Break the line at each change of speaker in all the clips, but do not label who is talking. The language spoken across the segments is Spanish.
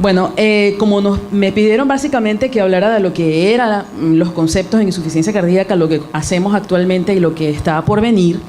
Bueno, me pidieron básicamente que hablara de lo que eran los conceptos en insuficiencia cardíaca, lo que hacemos actualmente y lo que está por venir,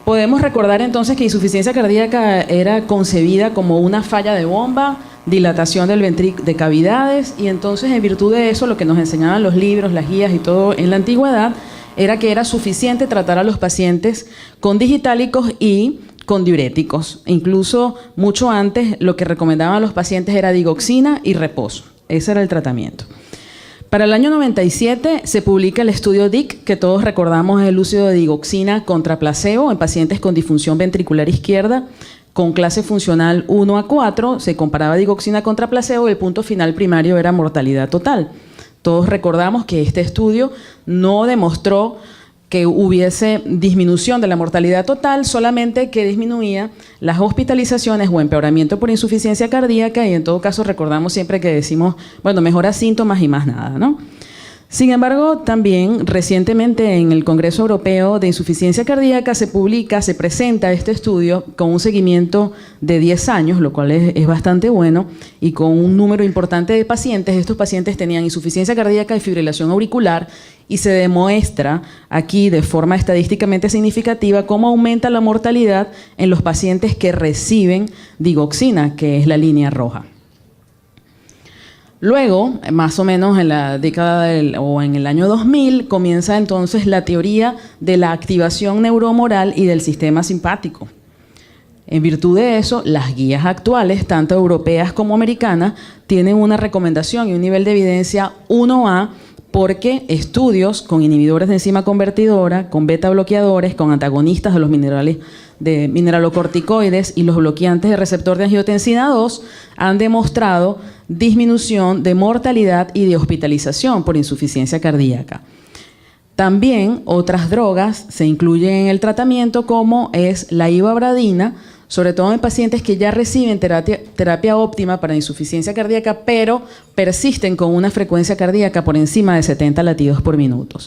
podemos recordar entonces que insuficiencia cardíaca era concebida como una falla de bomba, dilatación de cavidades, y entonces en virtud de eso lo que nos enseñaban los libros, las guías y todo en la antigüedad era que era suficiente tratar a los pacientes con digitálicos y con diuréticos. Incluso mucho antes lo que recomendaban a los pacientes era digoxina y reposo. Ese era el tratamiento. Para el año 97 se publica el estudio DIC, que todos recordamos el uso de digoxina contra placebo en pacientes con disfunción ventricular izquierda con clase funcional 1 a 4. Se comparaba digoxina contra placebo y el punto final primario era mortalidad total. Todos recordamos que este estudio no demostró que hubiese disminución de la mortalidad total, solamente que disminuía las hospitalizaciones o empeoramiento por insuficiencia cardíaca, y en todo caso recordamos siempre que decimos, bueno, mejora síntomas y más nada, ¿no? Sin embargo, también recientemente en el Congreso Europeo de Insuficiencia Cardíaca se presenta este estudio con un seguimiento de 10 años, lo cual es bastante bueno, y con un número importante de pacientes. Estos pacientes tenían insuficiencia cardíaca y fibrilación auricular, y se demuestra aquí de forma estadísticamente significativa cómo aumenta la mortalidad en los pacientes que reciben digoxina, que es la línea roja. Luego, más o menos en la década o en el año 2000, comienza entonces la teoría de la activación neurohumoral y del sistema simpático. En virtud de eso, las guías actuales, tanto europeas como americanas, tienen una recomendación y un nivel de evidencia 1A, porque estudios con inhibidores de enzima convertidora, con beta bloqueadores, con antagonistas de los mineralocorticoides y los bloqueantes de receptor de angiotensina 2 han demostrado disminución de mortalidad y de hospitalización por insuficiencia cardíaca. También otras drogas se incluyen en el tratamiento, como es la ivabradina, sobre todo en pacientes que ya reciben terapia óptima para insuficiencia cardíaca, pero persisten con una frecuencia cardíaca por encima de 70 latidos por minuto.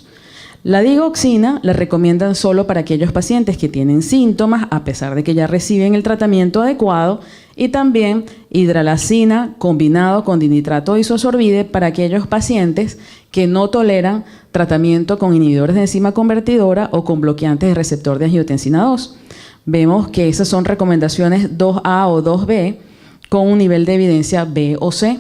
La digoxina la recomiendan solo para aquellos pacientes que tienen síntomas, a pesar de que ya reciben el tratamiento adecuado, y también hidralazina combinado con dinitrato isosorbide para aquellos pacientes que no toleran tratamiento con inhibidores de enzima convertidora o con bloqueantes de receptor de angiotensina 2. Vemos que esas son recomendaciones 2A o 2B con un nivel de evidencia B o C.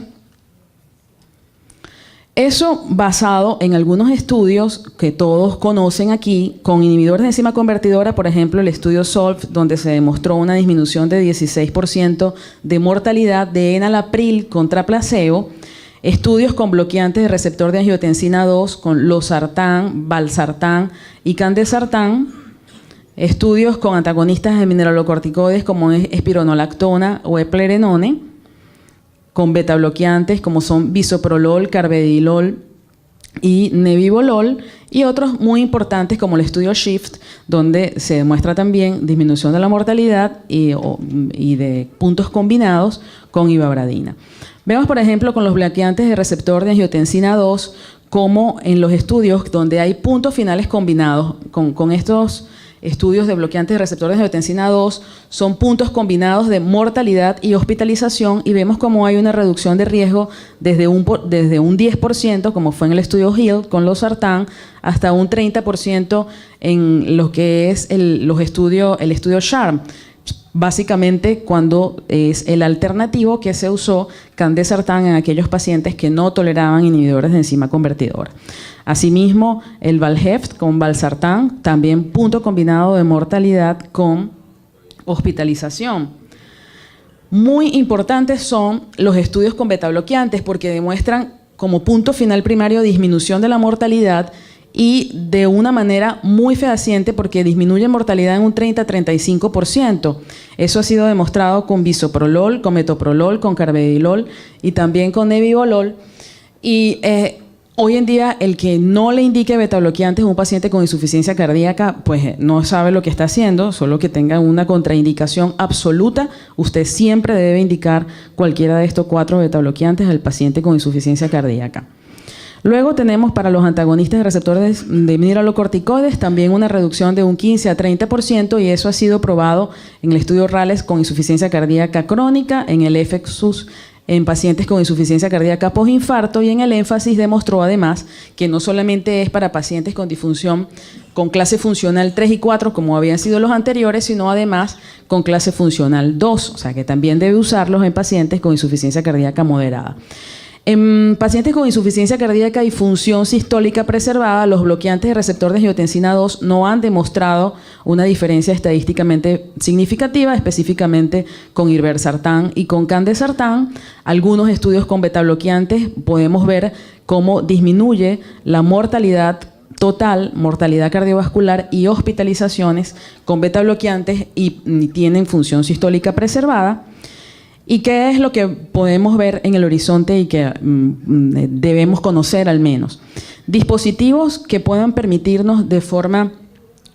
Eso basado en algunos estudios que todos conocen aquí, con inhibidores de enzima convertidora, por ejemplo, el estudio SOLVE, donde se demostró una disminución de 16% de mortalidad de enalapril contra placebo, estudios con bloqueantes de receptor de angiotensina 2, con losartán, valsartán y candesartán, estudios con antagonistas de mineralocorticoides como es espironolactona o eplerenone, con beta bloqueantes como son bisoprolol, carvedilol y nebivolol, y otros muy importantes como el estudio SHIFT, donde se demuestra también disminución de la mortalidad y de puntos combinados con ivabradina. Vemos, por ejemplo, con los bloqueantes de receptor de angiotensina 2, como en los estudios donde hay puntos finales combinados con estos estudios de bloqueantes de receptores de angiotensina 2, son puntos combinados de mortalidad y hospitalización, y vemos cómo hay una reducción de riesgo desde un 10%, como fue en el estudio HILL con losartán, hasta un 30% en lo que es el estudio SHARM. Básicamente cuando es el alternativo que se usó candesartán en aquellos pacientes que no toleraban inhibidores de enzima convertidora. Asimismo, el Valheft con valsartán, también punto combinado de mortalidad con hospitalización. Muy importantes son los estudios con beta bloqueantes, porque demuestran como punto final primario disminución de la mortalidad, y de una manera muy fehaciente, porque disminuye mortalidad en un 30-35%. Eso ha sido demostrado con bisoprolol, con metoprolol, con carvedilol y también con nebivolol. Y hoy en día el que no le indique beta bloqueantes a un paciente con insuficiencia cardíaca, pues no sabe lo que está haciendo, solo que tenga una contraindicación absoluta. Usted siempre debe indicar cualquiera de estos 4 beta bloqueantes al paciente con insuficiencia cardíaca. Luego tenemos para los antagonistas de receptores de mineralocorticoides también una reducción de un 15 a 30%, y eso ha sido probado en el estudio RALES con insuficiencia cardíaca crónica, en el EFEXUS en pacientes con insuficiencia cardíaca postinfarto, y en el énfasis demostró además que no solamente es para pacientes con disfunción con clase funcional 3 y 4, como habían sido los anteriores, sino además con clase funcional 2, o sea que también debe usarlos en pacientes con insuficiencia cardíaca moderada. En pacientes con insuficiencia cardíaca y función sistólica preservada, los bloqueantes de receptor de angiotensina 2 no han demostrado una diferencia estadísticamente significativa, específicamente con irbesartán y con candesartán. Algunos estudios con betabloqueantes podemos ver cómo disminuye la mortalidad total, mortalidad cardiovascular y hospitalizaciones con betabloqueantes y tienen función sistólica preservada. ¿Y qué es lo que podemos ver en el horizonte y que debemos conocer al menos? Dispositivos que puedan permitirnos de forma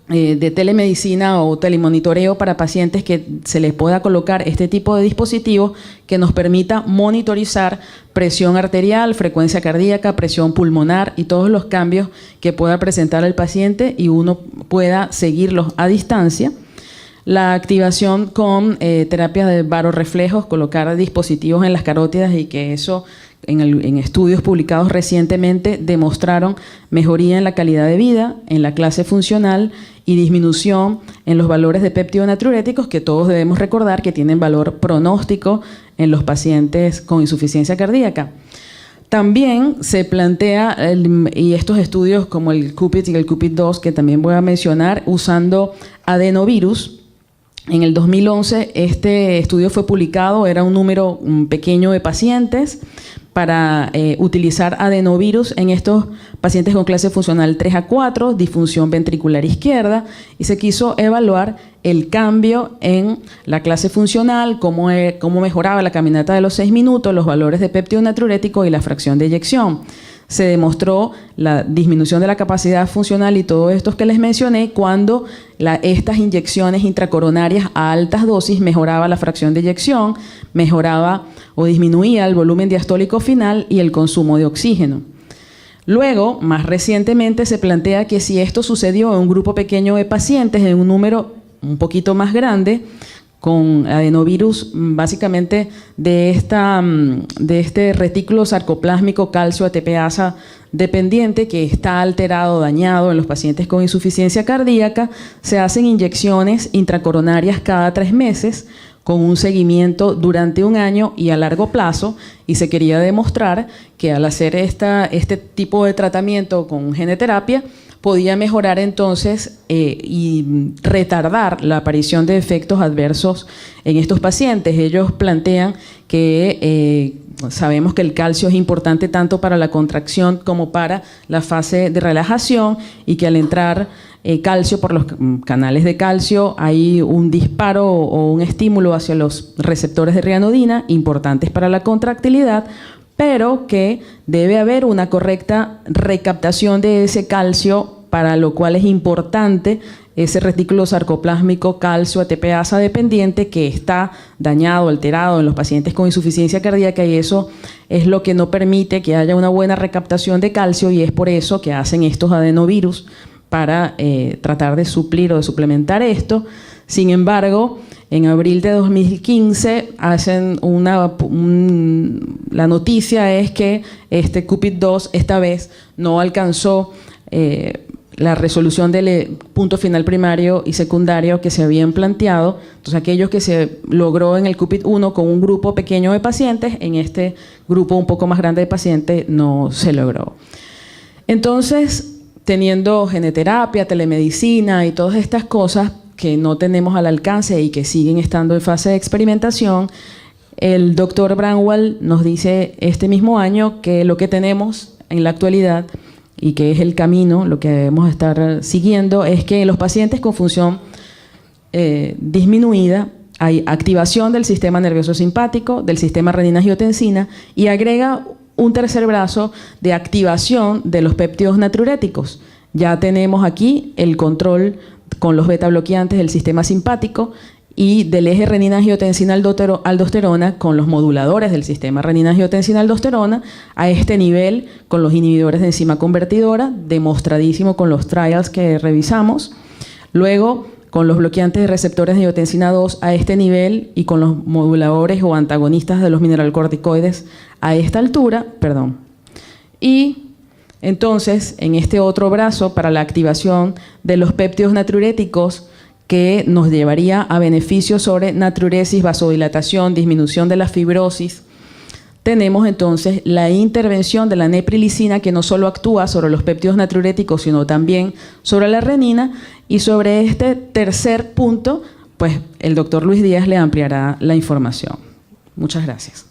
de telemedicina o telemonitoreo para pacientes que se les pueda colocar este tipo de dispositivo que nos permita monitorizar presión arterial, frecuencia cardíaca, presión pulmonar y todos los cambios que pueda presentar el paciente y uno pueda seguirlos a distancia. La activación con terapias de barorreflejos, colocar dispositivos en las carótidas y que eso en estudios publicados recientemente demostraron mejoría en la calidad de vida, en la clase funcional y disminución en los valores de péptido-natriuréticos que todos debemos recordar que tienen valor pronóstico en los pacientes con insuficiencia cardíaca. También se plantea, y estos estudios como el CUPID y el CUPID-2 que también voy a mencionar, usando adenovirus. En el 2011 este estudio fue publicado, era un número pequeño de pacientes para utilizar adenovirus en estos pacientes con clase funcional 3 a 4, disfunción ventricular izquierda, y se quiso evaluar el cambio en la clase funcional, cómo mejoraba la caminata de los 6 minutos, los valores de péptido natriurético y la fracción de eyección. Se demostró la disminución de la capacidad funcional y todo esto que les mencioné cuando estas inyecciones intracoronarias a altas dosis mejoraba la fracción de eyección, mejoraba o disminuía el volumen diastólico final y el consumo de oxígeno. Luego, más recientemente, se plantea que si esto sucedió en un grupo pequeño de pacientes, en un número un poquito más grande, con adenovirus básicamente de este retículo sarcoplásmico calcio ATPasa dependiente que está alterado, dañado en los pacientes con insuficiencia cardíaca, se hacen inyecciones intracoronarias cada 3 meses con un seguimiento durante 1 año y a largo plazo, y se quería demostrar que al hacer este tipo de tratamiento con geneterapia podía mejorar entonces y retardar la aparición de efectos adversos en estos pacientes. Ellos plantean que sabemos que el calcio es importante tanto para la contracción como para la fase de relajación y que al entrar calcio por los canales de calcio hay un disparo o un estímulo hacia los receptores de rianodina importantes para la contractilidad, pero que debe haber una correcta recaptación de ese calcio, para lo cual es importante ese retículo sarcoplásmico calcio ATPasa dependiente que está dañado, alterado en los pacientes con insuficiencia cardíaca, y eso es lo que no permite que haya una buena recaptación de calcio, y es por eso que hacen estos adenovirus para tratar de suplir o de suplementar esto. Sin embargo, en abril de 2015 hacen la noticia es que este CUPID-2 esta vez no alcanzó la resolución del punto final primario y secundario que se habían planteado. Entonces, aquellos que se logró en el CUPID-1 con un grupo pequeño de pacientes, en este grupo un poco más grande de pacientes no se logró. Entonces, teniendo geneterapia, telemedicina y todas estas cosas que no tenemos al alcance y que siguen estando en fase de experimentación, el doctor Bramwell nos dice este mismo año que lo que tenemos en la actualidad y que es el camino, lo que debemos estar siguiendo, es que en los pacientes con función disminuida hay activación del sistema nervioso simpático, del sistema renina-angiotensina, y agrega un tercer brazo de activación de los péptidos natriuréticos. Ya tenemos aquí el control con los beta bloqueantes del sistema simpático y del eje renina-angiotensina-aldosterona con los moduladores del sistema renina-angiotensina-aldosterona a este nivel con los inhibidores de enzima convertidora, demostradísimo con los trials que revisamos. Luego, con los bloqueantes de receptores de angiotensina 2 a este nivel y con los moduladores o antagonistas de los mineralocorticoides a esta altura, Y entonces, en este otro brazo, para la activación de los péptidos natriuréticos, que nos llevaría a beneficios sobre natriuresis, vasodilatación, disminución de la fibrosis, tenemos entonces la intervención de la neprilicina, que no solo actúa sobre los péptidos natriuréticos, sino también sobre la renina. Y sobre este tercer punto, pues el doctor Luis Díaz le ampliará la información. Muchas gracias.